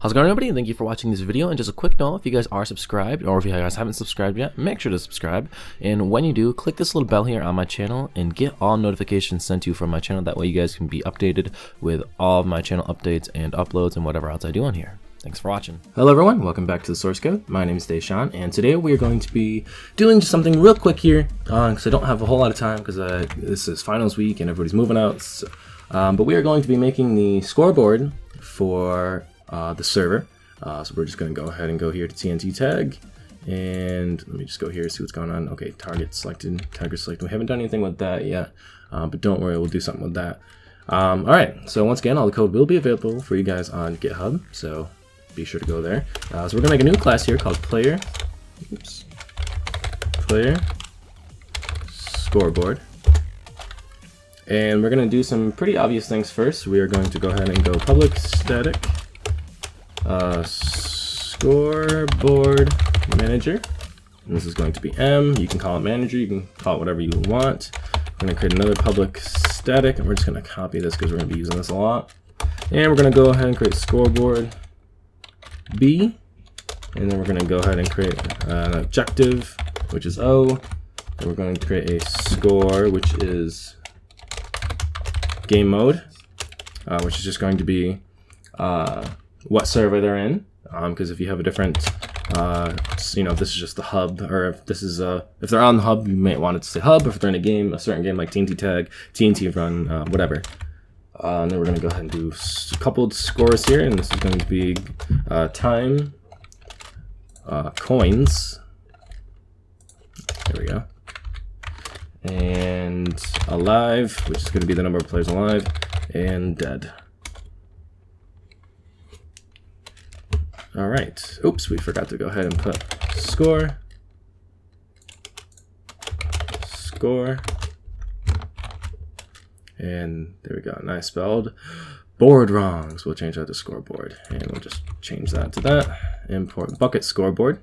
How's it going, everybody? Thank you for watching this video. And just a quick note, if you guys are subscribed, or if you guys haven't subscribed yet, make sure to subscribe. And when you do, click this little bell here on my channel and get all notifications sent to you from my channel. That way you guys can be updated with all of my channel updates and uploads and whatever else I do on here. Thanks for watching. Hello everyone, welcome back to the source code. My name is Deshaun, and today we are going to be doing something real quick here, because I don't have a whole lot of time, because this is finals week and everybody's moving out. So, but we are going to be making the scoreboard for the server. So we're just going to go ahead and go here to TNT tag, and let me just go here and see what's going on. Okay, target selected, tagger selected. We haven't done anything with that yet, but don't worry, we'll do something with that. Alright, so once again, all the code will be available for you guys on GitHub, so be sure to go there. So we're going to make a new class here called player scoreboard. And we're going to do some pretty obvious things first. We are going to go ahead and go public static scoreboard manager. And this is going to be M. You can call it manager, you can call it whatever you want. We're going to create another public static, and we're just going to copy this because we're going to be using this a lot. And we're going to go ahead and create scoreboard B, and then we're going to go ahead and create an objective, which is O, and we're going to create a score, which is game mode, which is just going to be what server they're in, because if you have a different, you know, if this is just the hub, or if this is if they're on the hub, you might want it to say hub. If they're in a game, a certain game like TNT tag, TNT run, whatever. And then we're going to go ahead and do coupled scores here, and this is going to be time, coins, there we go, and alive, which is going to be the number of players alive, and dead. Alright, oops, we forgot to go ahead and put score, and there we go, and I spelled board wrong, so we'll change that to scoreboard, and we'll just change that to that, import Bukkit scoreboard.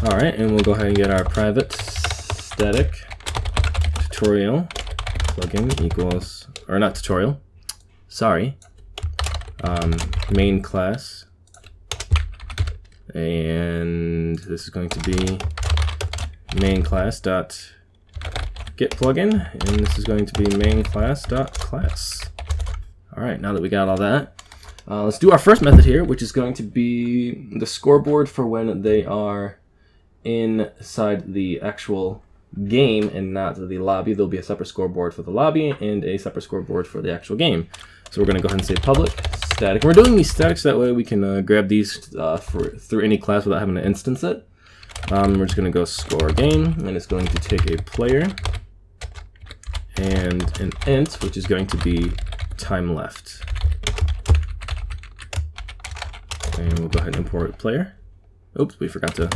Alright, and we'll go ahead and get our private static tutorial plugin equals, or not tutorial, sorry, main class, and this is going to be main class dot get plugin, and this is going to be main class dot class. All right, now that we got all that, let's do our first method here, which is going to be the scoreboard for when they are inside the actual game and not the lobby. There'll be a separate scoreboard for the lobby and a separate scoreboard for the actual game. So we're going to go ahead and say public static. We're doing these statics that way we can grab these through any class without having to instance it. We're just going to go score game, and it's going to take a player and an int, which is going to be time left. And we'll go ahead and import player. Oops, we forgot to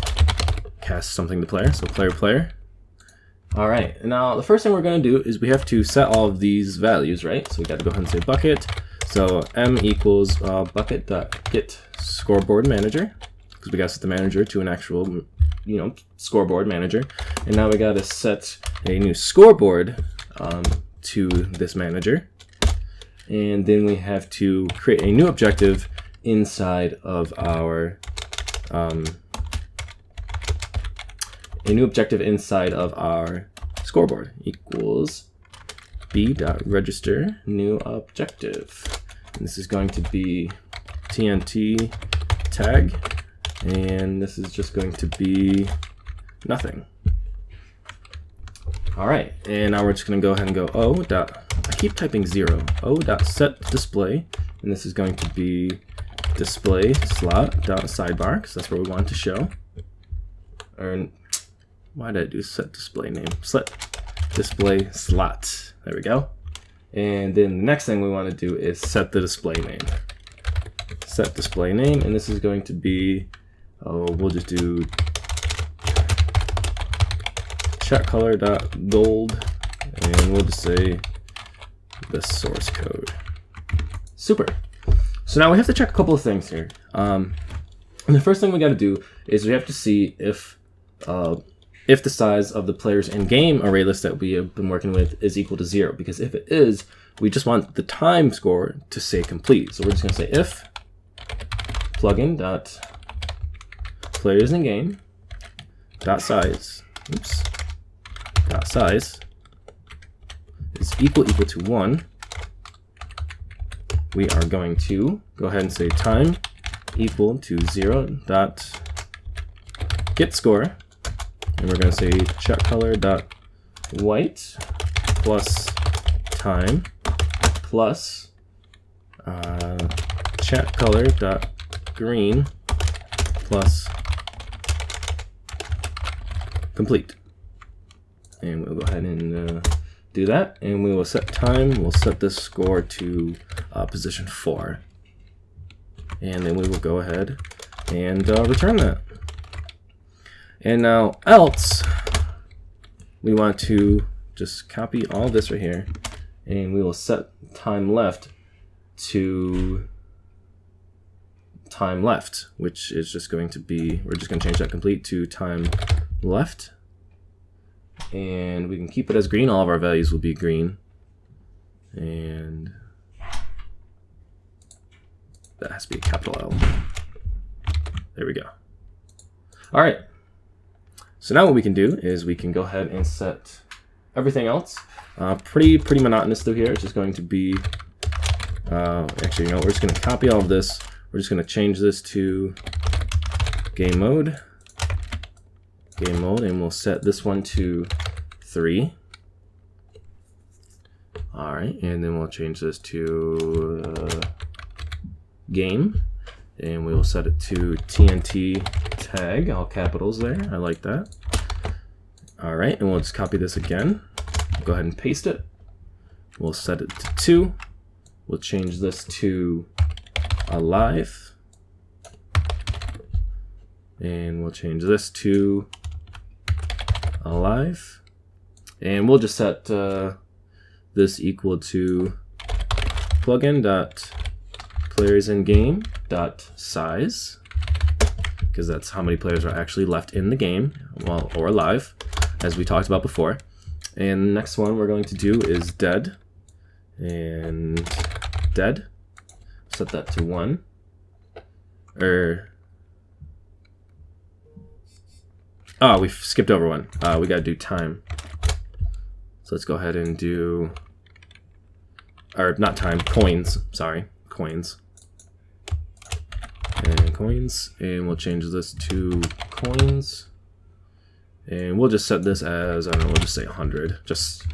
cast something to player, so player. All right, now the first thing we're going to do is we have to set all of these values, right? So we got to go ahead and say bucket. So m equals bucket.get scoreboard manager, because we got to set the manager to an actual, you know, scoreboard manager. And now we got to set a new scoreboard to this manager. And then we have to create a new objective inside of our scoreboard equals b.register new objective. And this is going to be TNT tag, and this is just going to be nothing. All right, and now we're just going to go ahead and go I keep typing 0, o.set display, and this is going to be display slot.sidebar, because that's where we want it to show. Or why did I do set display name? Set display slot. There we go. And then the next thing we want to do is set the display name. Set display name, and this is going to be, we'll just do check color.gold, and we'll just say the source code. Super. So now we have to check a couple of things here. And the first thing we got to do is we have to see if the size of the players in-game array list that we have been working with is equal to 0, because if it is, we just want the time score to say complete. So we're just going to say if plugin dot players in game dot size. Oops. Dot size is equal to 1. We are going to go ahead and say time equal to 0 dot get score, and we're going to say check color dot white plus time plus check color dot green plus complete. And we'll go ahead and do that, and we will set time. We'll set this score to position 4, and then we will go ahead and return that. And now else, we want to just copy all this right here, and we will set time left to time left, which is just going to be, we're just going to change that complete to time left, and we can keep it as green. All of our values will be green, and that has to be a capital L. There we go. All right. So now what we can do is we can go ahead and set everything else. Pretty monotonous through here. It's just going to be, actually, you know, we're just going to copy all of this. We're just going to change this to game mode, and we'll set this one to 3. All right, and then we'll change this to game, and we will set it to TNT tag, all capitals there. I like that. All right, and we'll just copy this again. Go ahead and paste it. We'll set it to 2. We'll change this to alive, and we'll change this to alive, and we'll just set this equal to plugin dot players in game dot size, because that's how many players are actually left in the game, well, or alive, as we talked about before. And the next one we're going to do is dead, and dead, set that to 1, oh, we skipped over one. We got to do time. So let's go ahead and do, or not time, coins, sorry, coins. And coins, and we'll change this to coins, and we'll just set this as, I don't know, we'll just say 100, just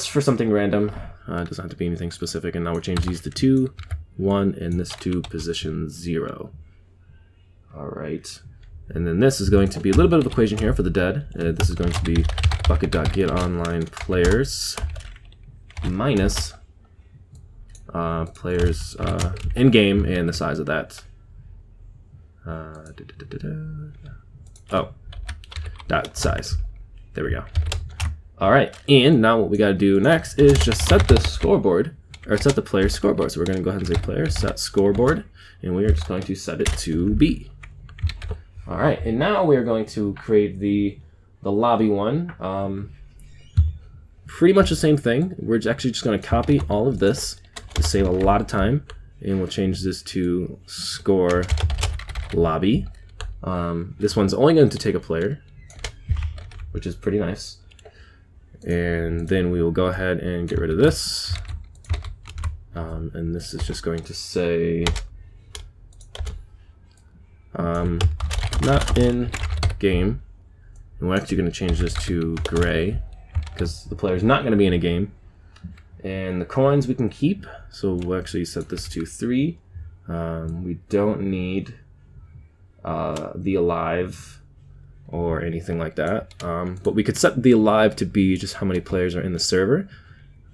for something random. It doesn't have to be anything specific. And now we're changing these to 2, 1, and this to position 0. All right, and then this is going to be a little bit of equation here for the dead. This is going to be bucket.getOnlinePlayers minus players in game and the size of that. Oh, dot size. There we go. All right, and now what we got to do next is just set the scoreboard, or set the player scoreboard. So we're going to go ahead and say player set scoreboard, and we are just going to set it to B. All right, and now we are going to create the lobby one. Pretty much the same thing. We're actually just going to copy all of this to save a lot of time, and we'll change this to score lobby. This one's only going to take a player, which is pretty nice. And then we will go ahead and get rid of this. And this is just going to say not in game. And we're actually going to change this to gray because the player is not going to be in a game. And the coins we can keep, so we'll actually set this to 3. We don't need the alive or anything like that, but we could set the alive to be just how many players are in the server,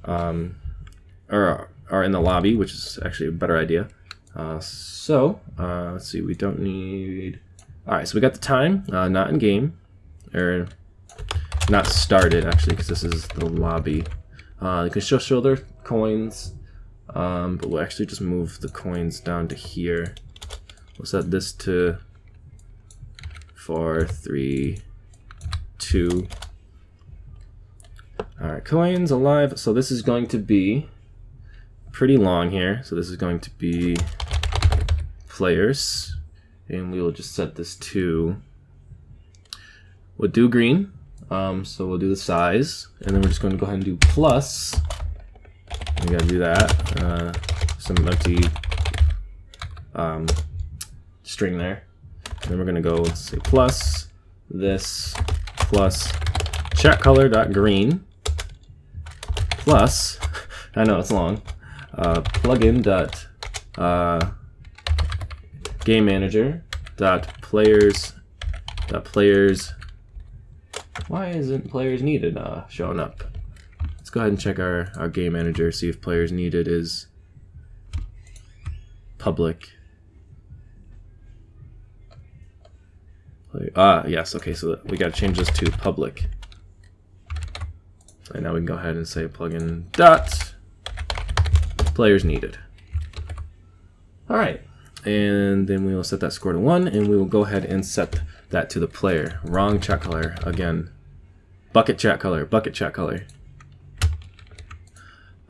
or are in the lobby, which is actually a better idea. So let's see, we don't need, all right, so we got the time, not in game, or not started actually, because this is the lobby. You can show their coins, but we'll actually just move the coins down to here. We'll set this to 4, 3, 2. Alright, coins alive. So this is going to be pretty long here. So this is going to be players and we will just set this to, we'll do green. So we'll do the size, and then we're just going to go ahead and do plus. We gotta do that. Some empty string there. And then we're gonna go, let's say plus this plus chat color dot green plus, I know it's long, plugin dot game manager dot players. Why isn't players needed showing up? Let's go ahead and check our game manager, see if players needed is public. Yes, okay, so we got to change this to public. And now we can go ahead and say plugin dot players needed. Alright, and then we will set that score to 1, and we will go ahead and set that to the player. Wrong chat color again. Bukkit chat color, Bukkit chat color.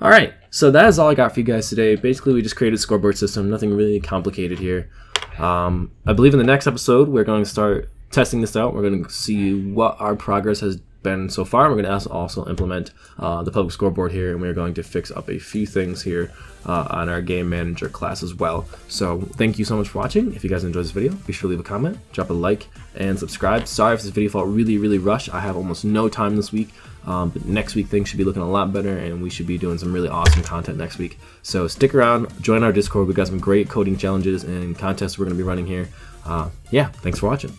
Alright, so that is all I got for you guys today. Basically, we just created a scoreboard system, nothing really complicated here. I believe in the next episode, we're going to start testing this out. We're going to see what our progress has been so far. We're going to also implement the public scoreboard here, and we're going to fix up a few things here on our game manager class as well. So thank you so much for watching. If you guys enjoyed this video, be sure to leave a comment, drop a like, and subscribe. Sorry if this video felt really rushed. I have almost no time this week, but next week things should be looking a lot better, and we should be doing some really awesome content next week. So stick around, join our Discord. We've got some great coding challenges and contests we're going to be running here. Yeah, thanks for watching.